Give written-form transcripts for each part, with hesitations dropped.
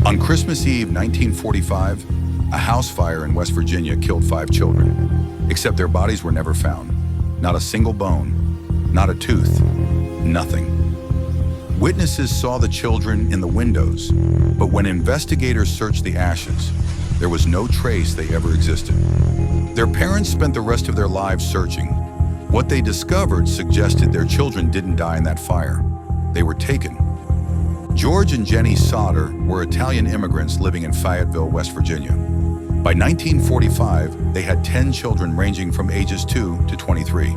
On Christmas Eve 1945, a house fire in West Virginia killed 5 children, except their bodies were never found. Not a single bone, not a tooth, nothing. Witnesses saw the children in the windows, but when investigators searched the ashes, there was no trace they ever existed. Their parents spent the rest of their lives searching. What they discovered suggested their children didn't die in that fire. They were taken. George and Jennie Sodder were Italian immigrants living in Fayetteville, West Virginia. By 1945, they had 10 children ranging from ages 2 to 23.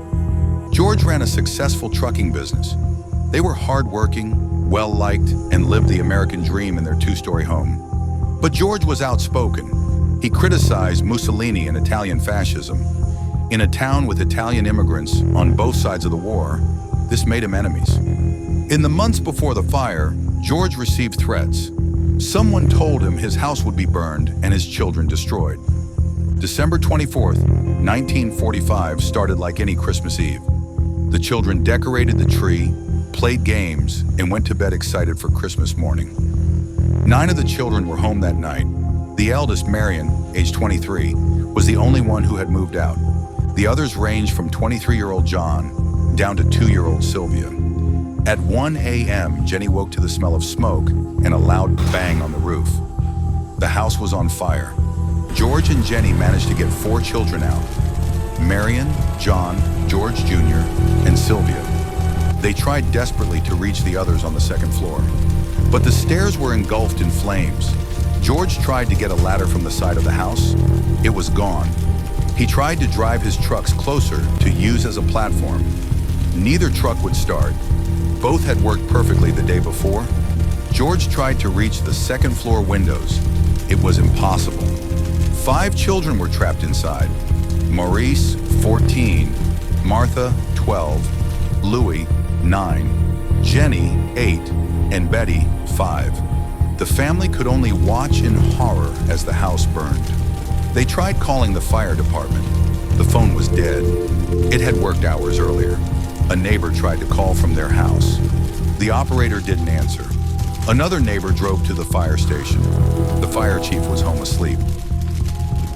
George ran a successful trucking business. They were hardworking, well-liked, and lived the American dream in their 2-story home. But George was outspoken. He criticized Mussolini and Italian fascism. In a town with Italian immigrants on both sides of the war, this made him enemies. In the months before the fire, George received threats. Someone told him his house would be burned and his children destroyed. December 24th, 1945 started like any Christmas Eve. The children decorated the tree, played games, and went to bed excited for Christmas morning. 9 of the children were home that night. The eldest, Marion, age 23, was the only one who had moved out. The others ranged from 23-year-old John down to 2-year-old Sylvia. At 1 a.m., Jennie woke to the smell of smoke and a loud bang on the roof. The house was on fire. George and Jennie managed to get 4 children out: Marion, John, George Jr., and Sylvia. They tried desperately to reach the others on the 2nd floor, but the stairs were engulfed in flames. George tried to get a ladder from the side of the house. It was gone. He tried to drive his trucks closer to use as a platform. Neither truck would start. Both had worked perfectly the day before. George tried to reach the 2nd floor windows. It was impossible. 5 children were trapped inside: Maurice, 14, Martha, 12, Louis, 9, Jennie, 8, and Betty, 5. The family could only watch in horror as the house burned. They tried calling the fire department. The phone was dead. It had worked hours earlier. A neighbor tried to call from their house. The operator didn't answer. Another neighbor drove to the fire station. The fire chief was home asleep.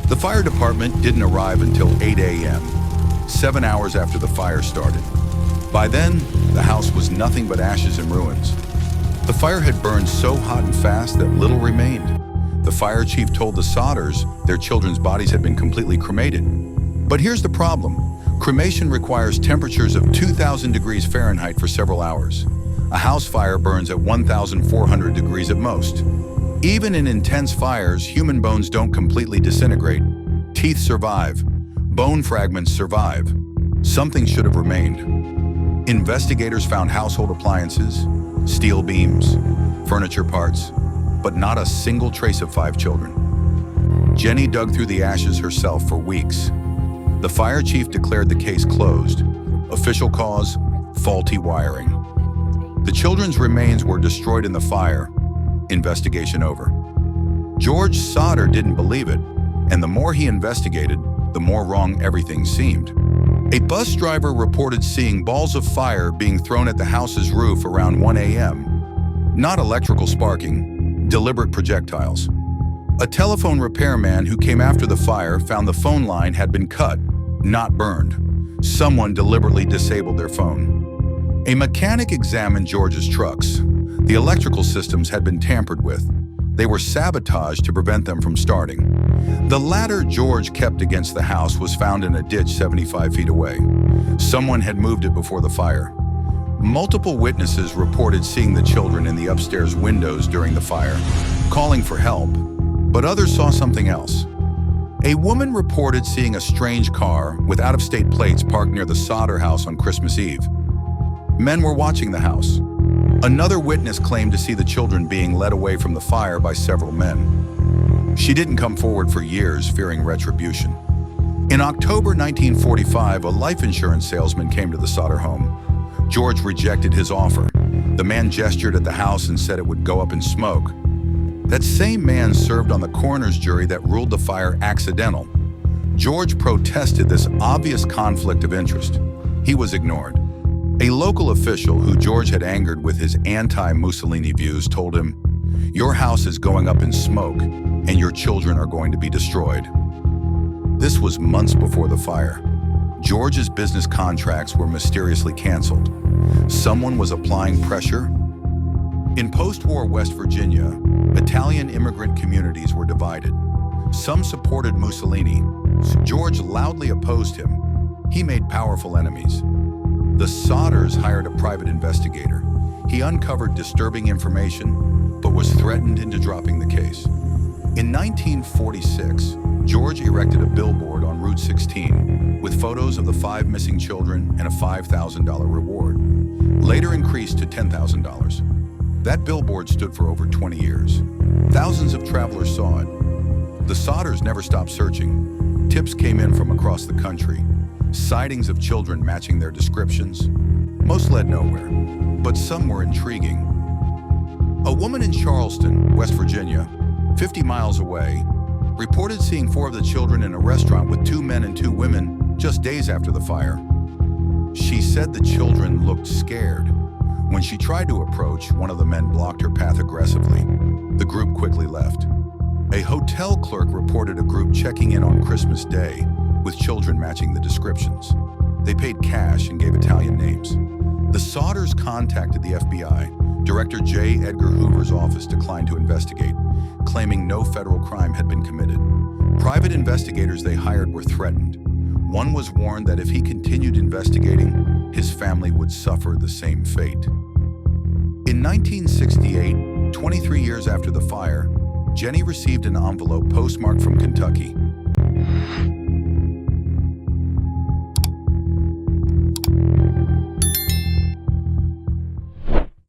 The fire department didn't arrive until 8 a.m., 7 hours after the fire started. By then, the house was nothing but ashes and ruins. The fire had burned so hot and fast that little remained. The fire chief told the Sodders their children's bodies had been completely cremated. But here's the problem. Cremation requires temperatures of 2,000 degrees Fahrenheit for several hours. A house fire burns at 1,400 degrees at most. Even in intense fires, human bones don't completely disintegrate. Teeth survive. Bone fragments survive. Something should have remained. Investigators found household appliances, steel beams, furniture parts, but not a single trace of 5 children. Jennie dug through the ashes herself for weeks. The fire chief declared the case closed. Official cause: faulty wiring. The children's remains were destroyed in the fire. Investigation over. George Sodder didn't believe it, and the more he investigated, the more wrong everything seemed. A bus driver reported seeing balls of fire being thrown at the house's roof around 1 a.m. Not electrical sparking, deliberate projectiles. A telephone repairman who came after the fire found the phone line had been cut, not burned. Someone deliberately disabled their phone. A mechanic examined George's trucks. The electrical systems had been tampered with. They were sabotaged to prevent them from starting. The ladder George kept against the house was found in a ditch 75 feet away. Someone had moved it before the fire. Multiple witnesses reported seeing the children in the upstairs windows during the fire, calling for help, but others saw something else. A woman reported seeing a strange car with out-of-state plates parked near the Sodder house on Christmas Eve. Men were watching the house. Another witness claimed to see the children being led away from the fire by several men. She didn't come forward for years, fearing retribution. In October 1945, a life insurance salesman came to the Sodder home. George rejected his offer. The man gestured at the house and said it would go up in smoke. That same man served on the coroner's jury that ruled the fire accidental. George protested this obvious conflict of interest. He was ignored. A local official who George had angered with his anti-Mussolini views told him, Your house is going up in smoke, and your children are going to be destroyed. This was months before the fire. George's business contracts were mysteriously canceled. Someone was applying pressure. In post-war West Virginia, Italian immigrant communities were divided. Some supported Mussolini. George loudly opposed him. He made powerful enemies. The Sodders hired a private investigator. He uncovered disturbing information, but was threatened into dropping the case. In 1946, George erected a billboard on Route 16 with photos of the 5 missing children and a $5,000 reward, later increased to $10,000. That billboard stood for over 20 years. Thousands of travelers saw it. The Sodders never stopped searching. Tips came in from across the country, sightings of children matching their descriptions. Most led nowhere, but some were intriguing. A woman in Charleston, West Virginia, 50 miles away, reported seeing 4 of the children in a restaurant with 2 men and 2 women just days after the fire. She said the children looked scared. When she tried to approach, one of the men blocked her path aggressively. The group quickly left. A hotel clerk reported a group checking in on Christmas Day with children matching the descriptions. They paid cash and gave Italian names. The Sodders contacted the FBI. Director J. Edgar Hoover's office declined to investigate, claiming no federal crime had been committed. Private investigators they hired were threatened. One was warned that if he continued investigating, his family would suffer the same fate. In 1968, 23 years after the fire, Jennie received an envelope postmarked from Kentucky.